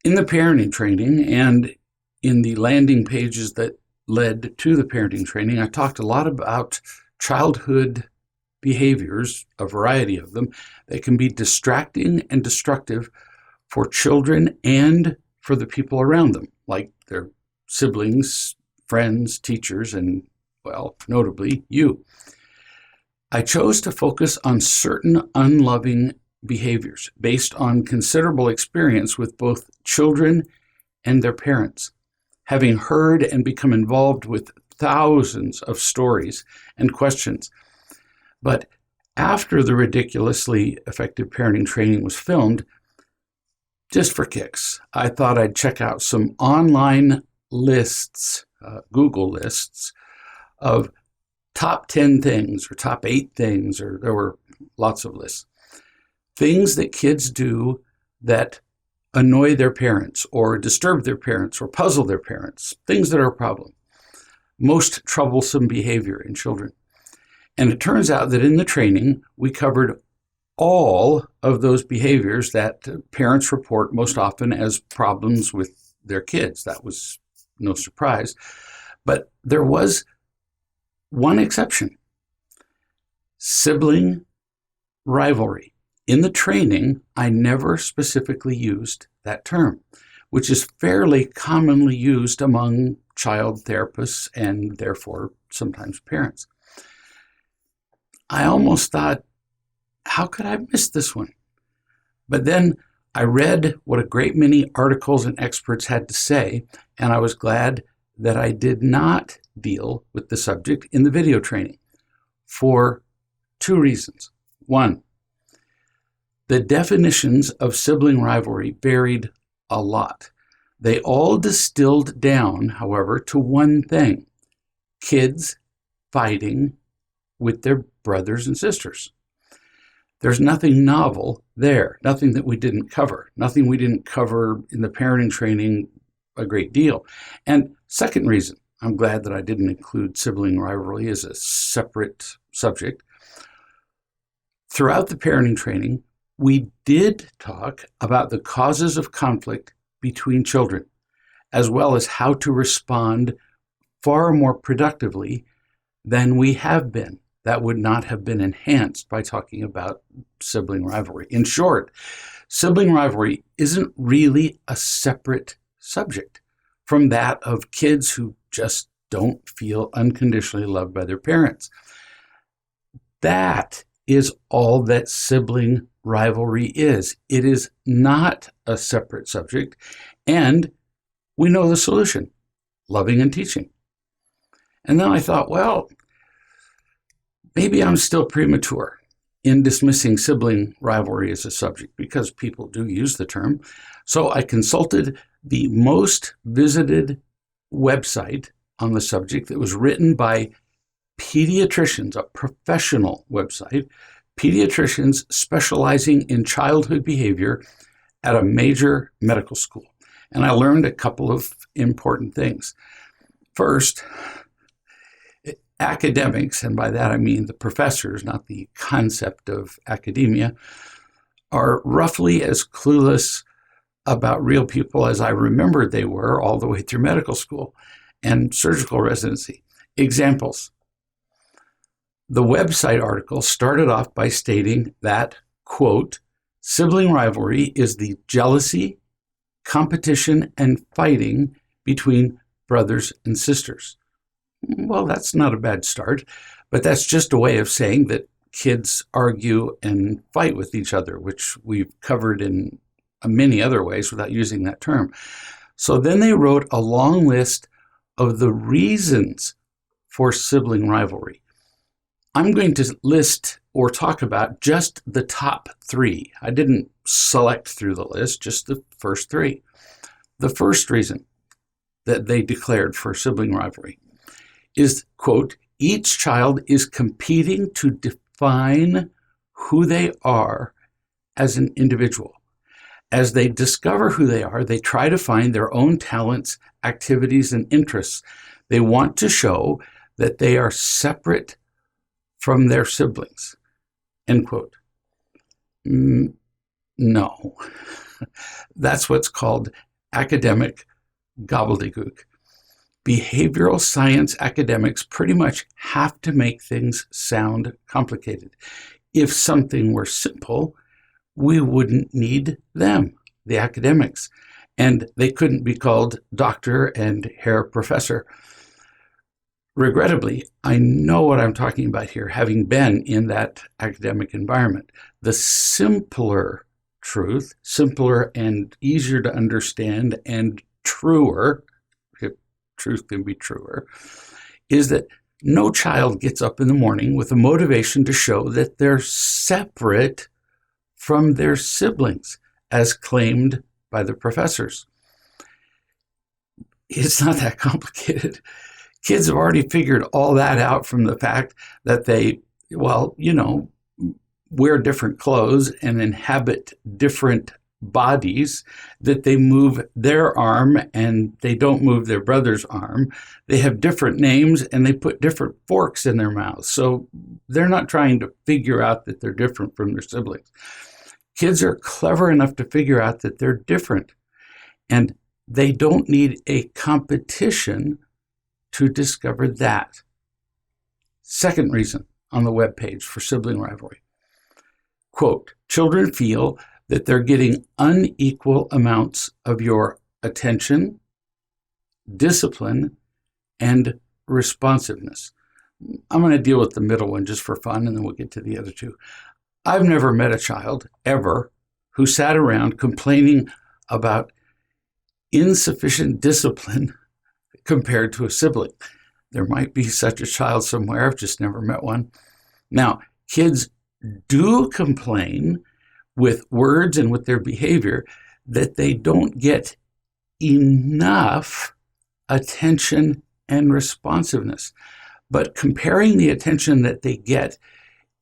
In the parenting training and in the landing pages that led to the parenting training, I talked a lot about childhood behaviors, a variety of them, that can be distracting and destructive for children and for the people around them, like their siblings, friends, teachers, and, well, notably you. I chose to focus on certain unloving behaviors based on considerable experience with both children and their parents, having heard and become involved with thousands of stories and questions. But after the ridiculously effective parenting training was filmed, just for kicks, I thought I'd check out some online lists, Google lists, of top 10 things or top 8 things, or there were lots of lists. Things that kids do that annoy their parents or disturb their parents or puzzle their parents, things that are a problem. Most troublesome behavior in children. And it turns out that in the training, we covered all of those behaviors that parents report most often as problems with their kids. That was no surprise. But there was one exception: sibling rivalry. In the training, I never specifically used that term, which is fairly commonly used among child therapists and therefore sometimes parents. I almost thought, how could I miss this one? But then I read what a great many articles and experts had to say, and I was glad that I did not deal with the subject in the video training for 2 reasons. One, the definitions of sibling rivalry varied a lot. They all distilled down, however, to one thing: kids fighting with their brothers and sisters. There's nothing novel there, nothing that we didn't cover, nothing we didn't cover in the parenting training a great deal. And second reason, I'm glad that I didn't include sibling rivalry as a separate subject. Throughout the parenting training, we did talk about the causes of conflict between children, as well as how to respond far more productively than we have been. That would not have been enhanced by talking about sibling rivalry. In short, sibling rivalry isn't really a separate subject from that of kids who just don't feel unconditionally loved by their parents. That is all that sibling rivalry is. It is not a separate subject, and we know the solution: loving and teaching. And then I thought, well, maybe I'm still premature in dismissing sibling rivalry as a subject, because people do use the term. So I consulted the most visited website on the subject that was written by pediatricians, a professional website, pediatricians specializing in childhood behavior at a major medical school. And I learned a couple of important things. First, academics, and by that I mean the professors, not the concept of academia, are roughly as clueless about real people as I remembered they were all the way through medical school and surgical residency. Examples. The website article started off by stating that, quote, sibling rivalry is the jealousy, competition, and fighting between brothers and sisters. Well, that's not a bad start, but that's just a way of saying that kids argue and fight with each other, which we've covered in many other ways without using that term. So then they wrote a long list of the reasons for sibling rivalry. I'm going to list or talk about just the top 3. I didn't select through the list, just the first 3. The first reason that they declared for sibling rivalry is, quote, each child is competing to define who they are as an individual. As they discover who they are, they try to find their own talents, activities, and interests. They want to show that they are separate from their siblings, end quote. No, that's what's called academic gobbledygook. Behavioral science academics pretty much have to make things sound complicated. If something were simple, we wouldn't need them, the academics, and they couldn't be called doctor and Herr Professor. Regrettably, I know what I'm talking about here, having been in that academic environment. The simpler truth, simpler and easier to understand and truer, if truth can be truer, is that no child gets up in the morning with a motivation to show that they're separate from their siblings, as claimed by the professors. It's not that complicated. Kids have already figured all that out from the fact that they, wear different clothes and inhabit different bodies, that they move their arm and they don't move their brother's arm. They have different names and they put different forks in their mouths. So they're not trying to figure out that they're different from their siblings. Kids are clever enough to figure out that they're different, and they don't need a competition to discover that. Second reason on the webpage for sibling rivalry. Quote, children feel that they're getting unequal amounts of your attention, discipline, and responsiveness. I'm going to deal with the middle one just for fun, and then we'll get to the other two. I've never met a child, ever, who sat around complaining about insufficient discipline compared to a sibling. There might be such a child somewhere. I've just never met one. Now, kids do complain with words and with their behavior that they don't get enough attention and responsiveness. But comparing the attention that they get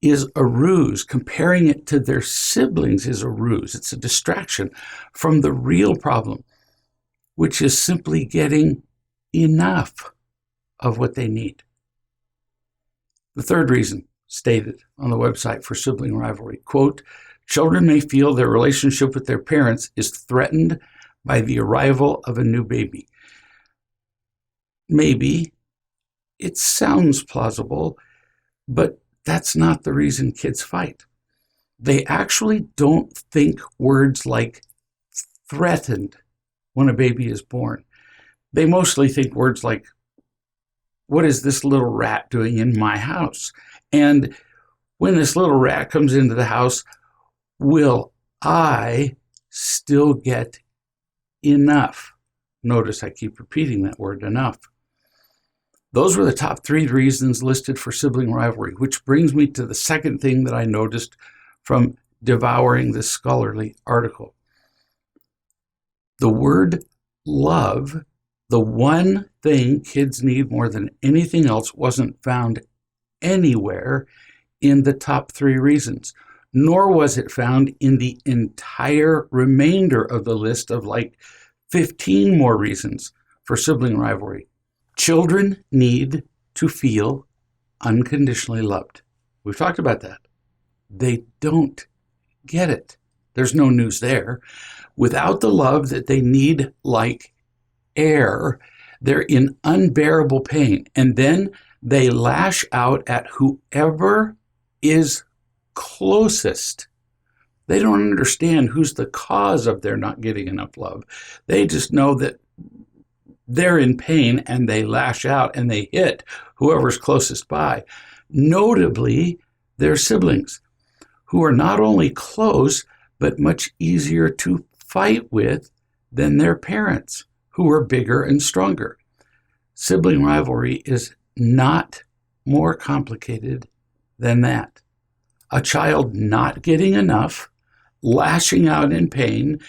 is a ruse. Comparing it to their siblings is a ruse. It's a distraction from the real problem, which is simply getting enough of what they need. The third reason stated on the website for sibling rivalry, quote, children may feel their relationship with their parents is threatened by the arrival of a new baby. Maybe it sounds plausible, but that's not the reason kids fight. They actually don't think words like threatened when a baby is born. They mostly think words like, what is this little rat doing in my house? And when this little rat comes into the house, will I still get enough? Notice I keep repeating that word, enough. Those were the top 3 reasons listed for sibling rivalry, which brings me to the second thing that I noticed from devouring this scholarly article. The word love, the one thing kids need more than anything else, wasn't found anywhere in the top 3 reasons, nor was it found in the entire remainder of the list of like 15 more reasons for sibling rivalry. Children need to feel unconditionally loved. We've talked about that. They don't get it. There's no news there. Without the love that they need like air, they're in unbearable pain. And then they lash out at whoever is closest. They don't understand who's the cause of their not getting enough love. They just know that they're in pain and they lash out and they hit whoever's closest by. Notably, their siblings, who are not only close, but much easier to fight with than their parents, who are bigger and stronger. Sibling rivalry is not more complicated than that. A child not getting enough, lashing out in pain,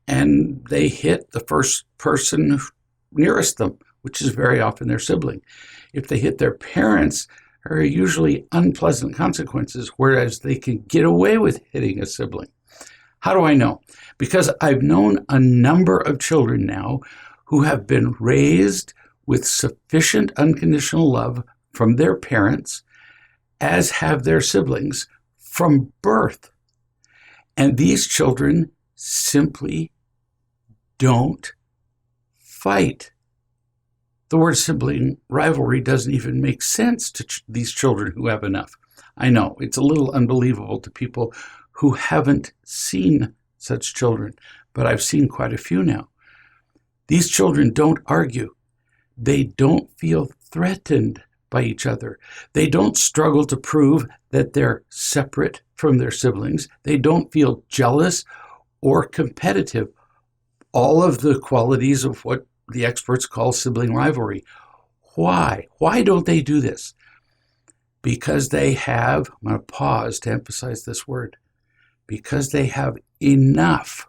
and they hit the first person nearest them, which is very often their sibling. If they hit their parents, there are usually unpleasant consequences, whereas they can get away with hitting a sibling. How do I know? Because I've known a number of children now who have been raised with sufficient unconditional love from their parents, as have their siblings, from birth. And these children simply don't fight. The word sibling rivalry doesn't even make sense to these children who have enough. I know, it's a little unbelievable to people who haven't seen such children, but I've seen quite a few now. These children don't argue. They don't feel threatened by each other. They don't struggle to prove that they're separate from their siblings. They don't feel jealous or competitive. All of the qualities of what the experts call sibling rivalry. Why? Why don't they do this? Because they have, I'm going to pause to emphasize this word, because they have enough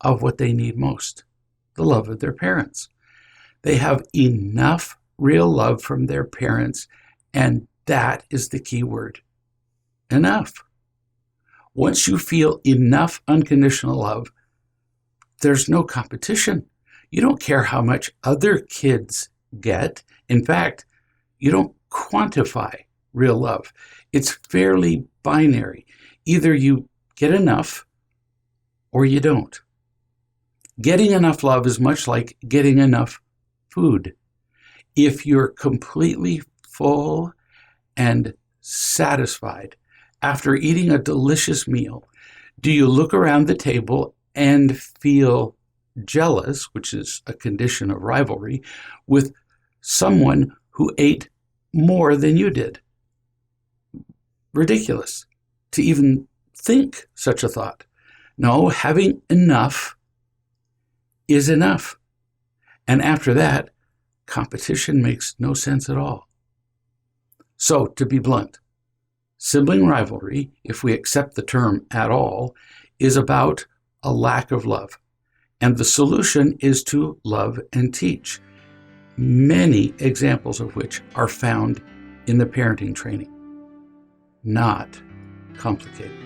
of what they need most, the love of their parents. They have enough real love from their parents, and that is the key word, enough. Once you feel enough unconditional love, there's no competition. You don't care how much other kids get. In fact, you don't quantify real love. It's fairly binary. Either you get enough or you don't. Getting enough love is much like getting enough food. If you're completely full and satisfied after eating a delicious meal, do you look around the table and feel jealous, which is a condition of rivalry, with someone who ate more than you did? Ridiculous to even think such a thought. No, having enough is enough. And after that, competition makes no sense at all. So, to be blunt, sibling rivalry, if we accept the term at all, is about a lack of love. And the solution is to love and teach, many examples of which are found in the parenting training. Not complicated.